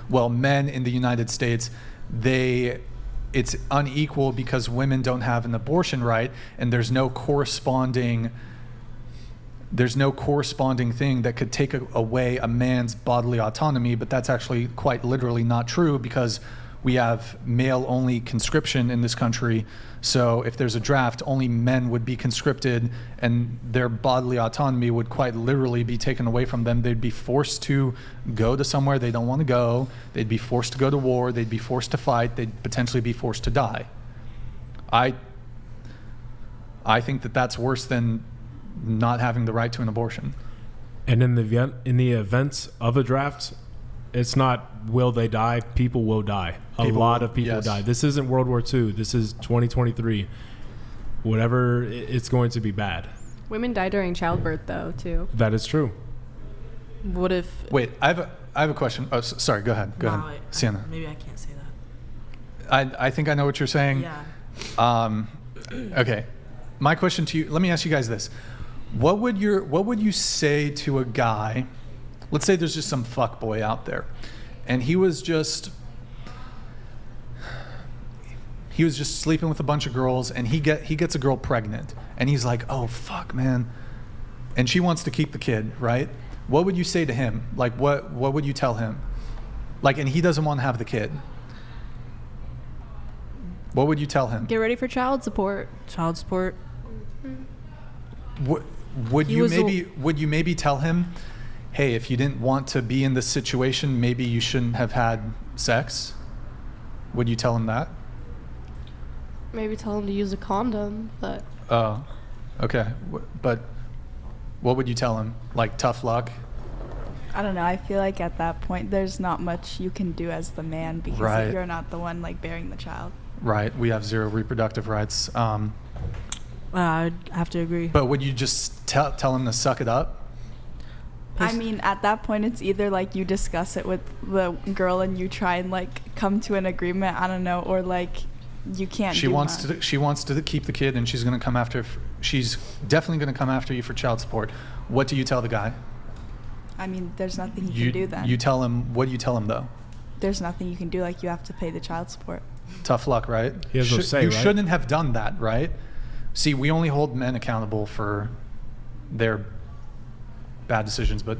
well, men in the United States, it's unequal because women don't have an abortion right, and there's no corresponding thing that could take away a man's bodily autonomy. But that's actually quite literally not true, because we have male-only conscription in this country. So if there's a draft, only men would be conscripted, and their bodily autonomy would quite literally be taken away from them. They'd be forced to go to somewhere they don't want to go. They'd be forced to go to war. They'd be forced to fight. They'd potentially be forced to die. I think that that's worse than not having the right to an abortion. And in the events of a draft, it's not will they die, people will die. A lot of people die. This isn't World War II. This is 2023. Whatever, it's going to be bad. Women die during childbirth, though, too. That is true. What if... Wait, I have a question. Oh, sorry, go ahead. Go ahead. Sienna. Maybe I can't say that. I think I know what you're saying. Yeah. Okay. My question to you, let me ask you guys this. What would you say to a guy, let's say there's just some fuckboy out there, and he was just sleeping with a bunch of girls, and he gets a girl pregnant, and he's like, oh fuck, man, and she wants to keep the kid, right? What would you say to him? Like, what would you tell him? Like, and he doesn't want to have the kid. What would you tell him? Get ready for child support. Child support. Would you maybe tell him, hey, if you didn't want to be in this situation, maybe you shouldn't have had sex? Would you tell him that? Maybe tell him to use a condom, but... Oh, okay. But what would you tell him? Like, tough luck? I don't know. I feel like at that point, there's not much you can do as the man, because you're not the one, like, bearing the child. Right. We have 0 reproductive rights. I'd have to agree. But would you just tell him to suck it up? I mean, at that point, it's either like you discuss it with the girl and you try and like come to an agreement. I don't know, or like you can't. She wants to keep the kid, and she's going to come after. She's definitely going to come after you for child support. What do you tell the guy? I mean, there's nothing you can do then. You tell him. What do you tell him though? There's nothing you can do. Like, you have to pay the child support. Tough luck, right? He has no say, you right? shouldn't have done that, right? See, we only hold men accountable for their bad decisions, but...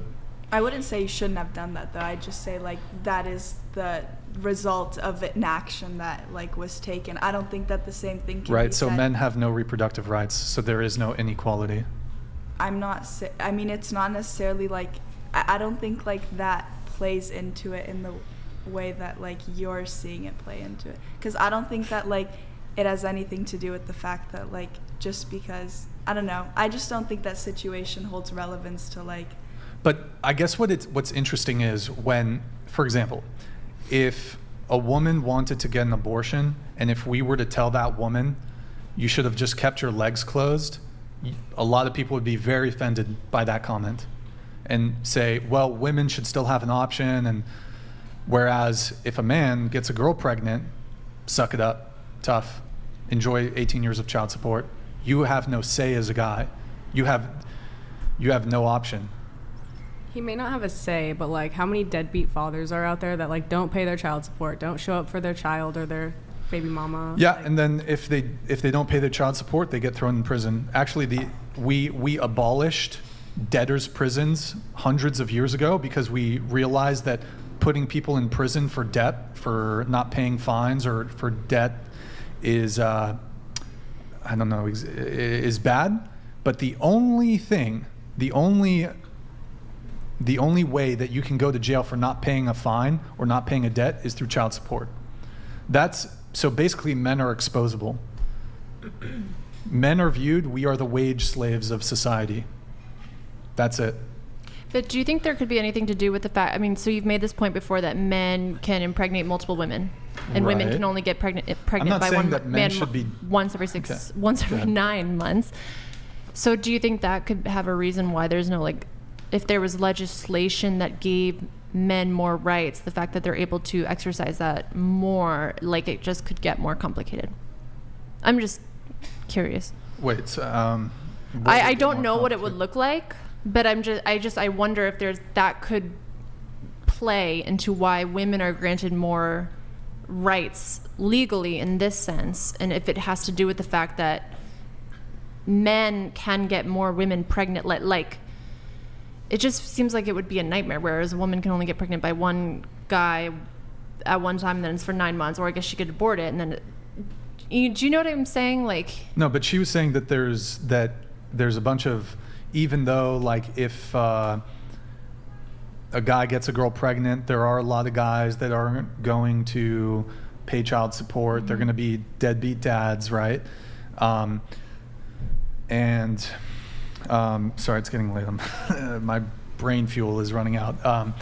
I wouldn't say you shouldn't have done that, though. I'd just say, like, that is the result of an action that, like, was taken. I don't think that the same thing can be so said. men have no reproductive rights, so there is no inequality. I mean, it's not necessarily, like... I don't think, like, that plays into it in the way that, like, you're seeing it play into it. Because I don't think that, like, it has anything to do with the fact that, like, just because, I don't know, I just don't think that situation holds relevance to, like... But I guess what's interesting is when, for example, if a woman wanted to get an abortion, and if we were to tell that woman, you should have just kept your legs closed, a lot of people would be very offended by that comment and say, well, women should still have an option, and whereas if a man gets a girl pregnant, suck it up, tough, enjoy 18 years of child support. You have no say as a guy. You have no option. He may not have a say, but like, how many deadbeat fathers are out there that like don't pay their child support, don't show up for their child or their baby mama? Yeah, like, and then if they don't pay their child support, they get thrown in prison. Actually, we abolished debtors' prisons hundreds of years ago because we realized that putting people in prison for debt, for not paying fines or for debt is is bad. But the only way that you can go to jail for not paying a fine or not paying a debt is through child support. So basically men are exposable. Men are viewed, we are the wage slaves of society. That's it. But do you think there could be anything to do with the fact, I mean, so you've made this point before that men can impregnate multiple women, and women can only get pregnant by one man once every 9 months. So do you think that could have a reason why there's no, like, if there was legislation that gave men more rights, the fact that they're able to exercise that more, like, it just could get more complicated? I'm just curious. Wait, I don't know what it would look like, but I wonder if that could play into why women are granted more rights legally in this sense, and if it has to do with the fact that men can get more women pregnant, like it just seems like it would be a nightmare, whereas a woman can only get pregnant by one guy at one time, and then it's for 9 months, or I guess she could abort it, and then do you know what I'm saying? Like, no, but she was saying that there's a bunch of, even though like if a guy gets a girl pregnant, there are a lot of guys that aren't going to pay child support. Mm-hmm. They're going to be deadbeat dads, right? Sorry, it's getting late. My brain fuel is running out.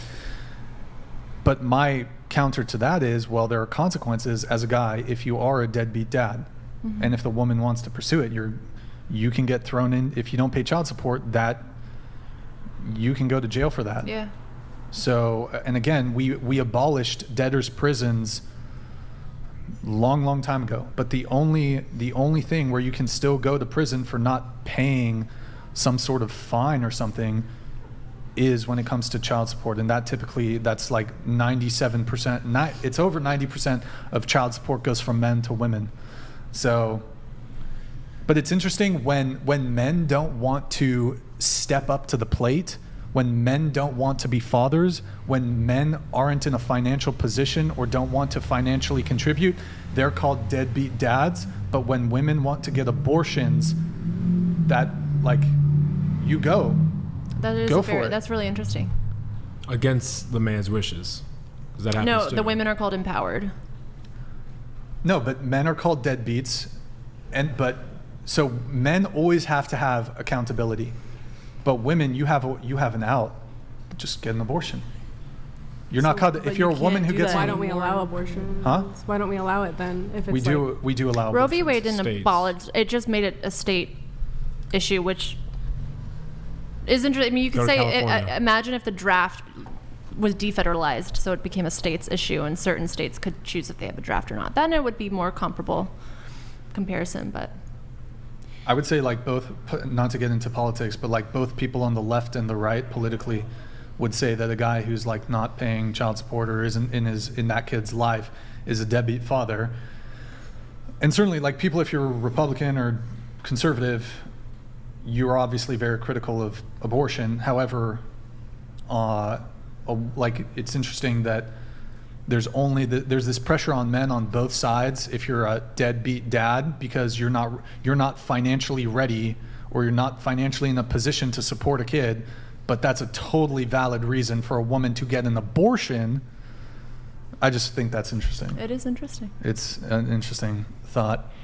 But my counter to that is, well, there are consequences as a guy if you are a deadbeat dad. Mm-hmm. And if the woman wants to pursue it, you can get thrown in. If you don't pay child support, that you can go to jail for that. Yeah. So, and again, we abolished debtors' prisons long time ago. But the only thing where you can still go to prison for not paying some sort of fine or something is when it comes to child support, and that's like 97%. It's over 90% of child support goes from men to women. So, but it's interesting when men don't want to step up to the plate, when men don't want to be fathers, when men aren't in a financial position or don't want to financially contribute, they're called deadbeat dads. But when women want to get abortions, that like you go. That is go for it. That's really interesting. Against the man's wishes. That happens no, too. the women are called empowered. No, but men are called deadbeats, so men always have to have accountability, but women, you have an out. Just get an abortion. You're not called if you're a woman who gets. Why don't we allow abortion? Huh? Why don't we allow it then? If it's we do allow. Roe v. abortions. Wade didn't States. abolish it; just made it a state issue, which is interesting. I mean, you could Go to say, California. imagine if the draft was defederalized, so it became a state's issue, and certain states could choose if they have a draft or not. Then it would be more comparable comparison. But I would say like both, not to get into politics, but like both people on the left and the right politically would say that a guy who's like not paying child support or isn't in that kid's life is a deadbeat father. And certainly like people, if you're Republican or conservative, you're obviously very critical of abortion. However, like it's interesting that there's this pressure on men on both sides if you're a deadbeat dad, because you're not financially ready, or you're not financially in a position to support a kid, but that's a totally valid reason for a woman to get an abortion. I just think that's interesting. it is interesting. It's an interesting thought.